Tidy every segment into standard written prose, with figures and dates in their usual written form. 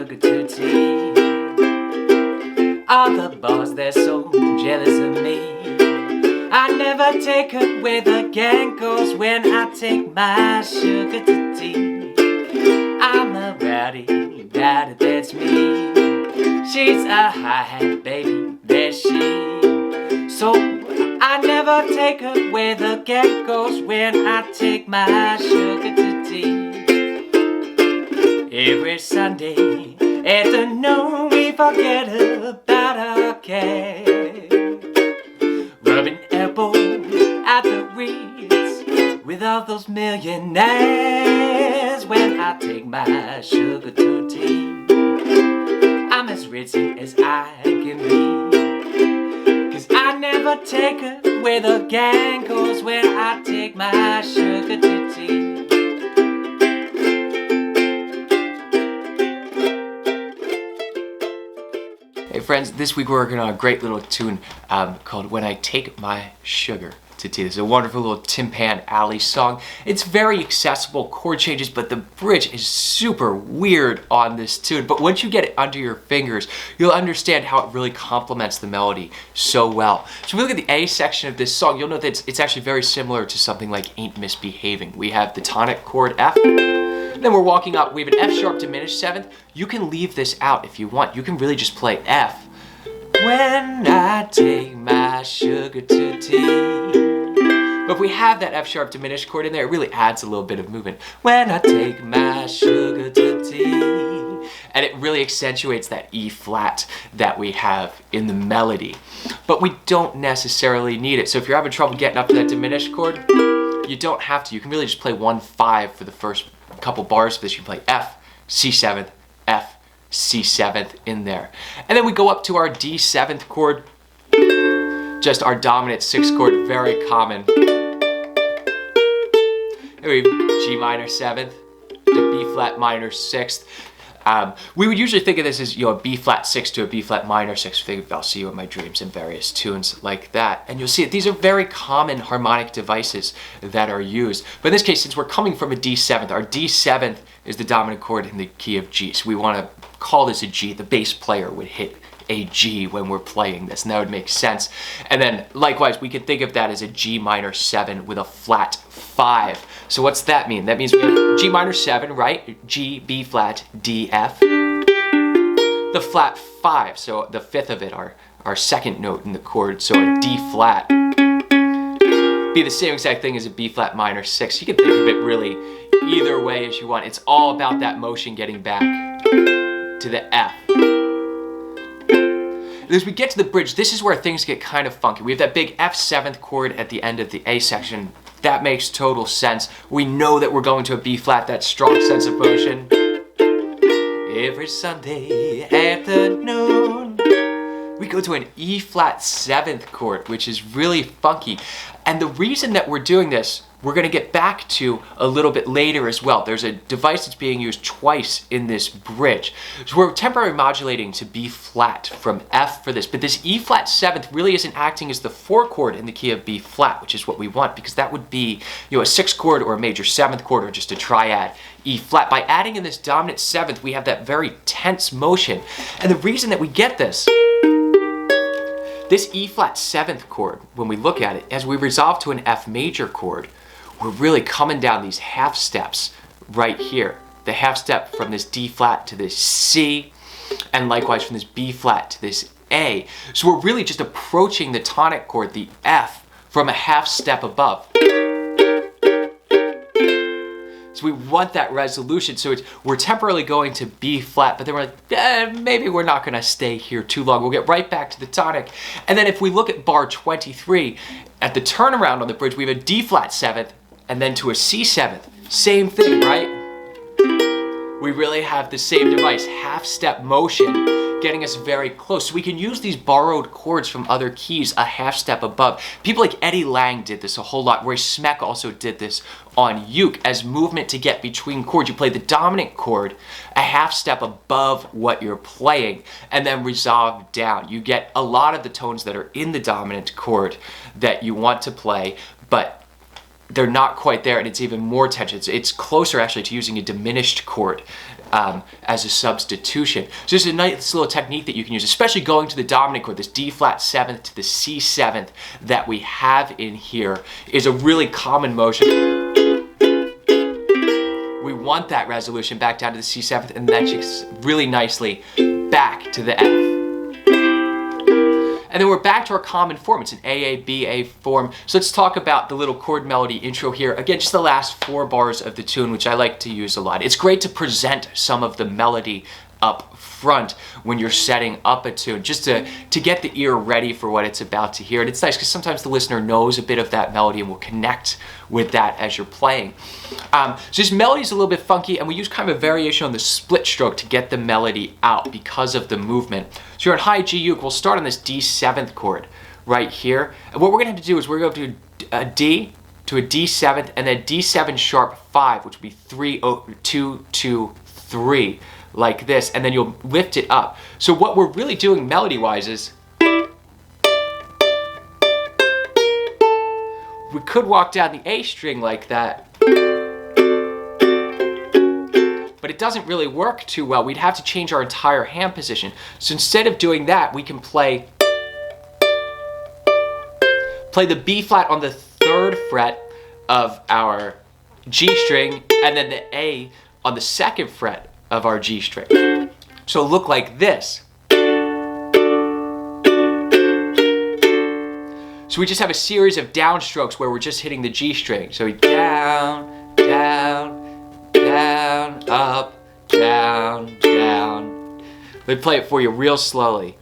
sugar to tea. All the boys, they're so jealous of me. I never take her where the gang goes when I take my sugar to tea. I'm a rowdy daddy, that's me. She's a hi-hat baby, there's she. So I never take her where the gang goes when I take my sugar to tea. Every Sunday afternoon we forget about our care, rubbing elbows at the Ritz with all those millionaires. When I take my sugar to tea, I'm as ritzy as I can be, 'cause I never take her where the gang goes when I take my sugar to tea. Hey friends, this week we're working on a great little tune called When I Take My Sugar to Tea. This is a wonderful little Tin Pan Alley song. It's very accessible chord changes, but the bridge is super weird on this tune. But once you get it under your fingers, you'll understand how it really complements the melody so well. So if we look at the A section of this song, you'll note that it's actually very similar to something like Ain't Misbehaving. We have the tonic chord F. Then we're walking up, we have an F sharp diminished seventh. You can leave this out if you want. You can really just play F. When I take my sugar to tea. But if we have that F sharp diminished chord in there, it really adds a little bit of movement. When I take my sugar to tea. And it really accentuates that E flat that we have in the melody. But we don't necessarily need it. So if you're having trouble getting up to that diminished chord, you don't have to. You can really just play 1-5 for the first couple bars of this. You play F, C7th, F, C7th in there. And then we go up to our D7th chord, just our dominant 6th chord, very common. And we have G minor 7th to B flat minor 6th. We would usually think of this as, a B flat 6 to a B flat minor 6. Think of I'll See You in My Dreams and various tunes like that. And you'll see it. These are very common harmonic devices that are used. But in this case, since we're coming from a D7th, our D7th is the dominant chord in the key of G. So we want to call this a G. The bass player would hit a G when we're playing this, and that would make sense. And then likewise, we can think of that as a G minor 7 with a flat 5. So what's that mean? That means we have G minor 7, right? G, B flat, D, F. The flat 5, so the 5th of it, our second note in the chord, so a D flat. Be the same exact thing as a B flat minor 6. You can think of it really either way as you want. It's all about that motion getting back to the F. As we get to the bridge, this is where things get kind of funky. We have that big F7th chord at the end of the A section. That makes total sense. We know that we're going to a B flat, that strong sense of motion. Every Sunday afternoon, we go to an E flat 7th chord, which is really funky. And the reason that we're doing this, we're going to get back to a little bit later as well. There's a device that's being used twice in this bridge. So we're temporarily modulating to B flat from F for this, but this E flat 7th really isn't acting as the 4 chord in the key of B flat, which is what we want, because that would be a 6th chord or a major 7th chord or just a triad E flat. By adding in this dominant 7th, we have that very tense motion. And the reason that we get this E flat 7th chord, when we look at it, as we resolve to an F major chord, we're really coming down these half steps right here. The half step from this D flat to this C, and likewise from this B flat to this A. So we're really just approaching the tonic chord, the F, from a half step above. So we want that resolution. So we're temporarily going to B flat, but then we're like, maybe we're not gonna stay here too long. We'll get right back to the tonic. And then if we look at bar 23, at the turnaround on the bridge, we have a D flat 7th, and then to a C7th. Same thing, right? We really have the same device, half step motion, getting us very close. So we can use these borrowed chords from other keys a half step above. People like Eddie Lang did this a whole lot. Roy Smeck also did this on uke as movement to get between chords. You play the dominant chord a half step above what you're playing and then resolve down. You get a lot of the tones that are in the dominant chord that you want to play, but they're not quite there, and it's even more tension. It's closer actually to using a diminished chord as a substitution. So this is a nice little technique that you can use, especially going to the dominant chord. This D flat 7th to the C 7th that we have in here is a really common motion. We want that resolution back down to the C 7th, and that takes really nicely back to the F. And then we're back to our common form. It's an A-A-B-A form. So let's talk about the little chord melody intro here. Again, just the last 4 bars of the tune, which I like to use a lot. It's great to present some of the melody up front when you're setting up a tune, just to get the ear ready for what it's about to hear. And it's nice because sometimes the listener knows a bit of that melody and will connect with that as you're playing. So this melody is a little bit funky, and we use kind of a variation on the split stroke to get the melody out because of the movement. So you're in high G uke, we'll start on this D 7th chord right here. And what we're gonna have to do is we're going to do a D to a D 7th and then D 7 sharp 5, which would be 3, 2, 2, 3. Like this, and then you'll lift it up. So what we're really doing melody-wise is we could walk down the A string like that, but it doesn't really work too well. We'd have to change our entire hand position. So instead of doing that, we can play the B flat on the 3rd fret of our G string, and then the A on the 2nd fret of our G string. So it'll look like this. So we just have a series of downstrokes where we're just hitting the G string. So down, down, down, up, down, down. Let me play it for you real slowly.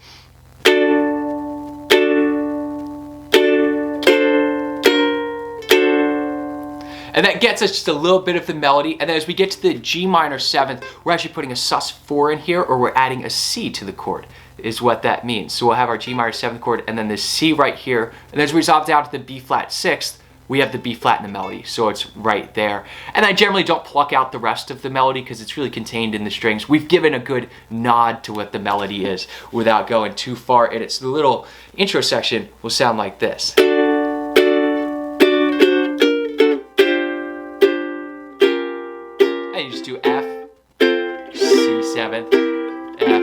And that gets us just a little bit of the melody. And then as we get to the G minor 7th, we're actually putting a sus4 in here, or we're adding a C to the chord, is what that means. So we'll have our G minor 7th chord and then the C right here. And as we drop down to the B flat 6th, we have the B flat in the melody. So it's right there. And I generally don't pluck out the rest of the melody because it's really contained in the strings. We've given a good nod to what the melody is without going too far in it. So the little intro section will sound like this. And you just do F, C7, F,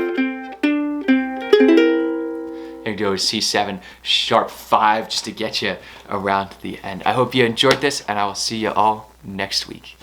and you go to C7 sharp 5 just to get you around the end. I hope you enjoyed this, and I will see you all next week.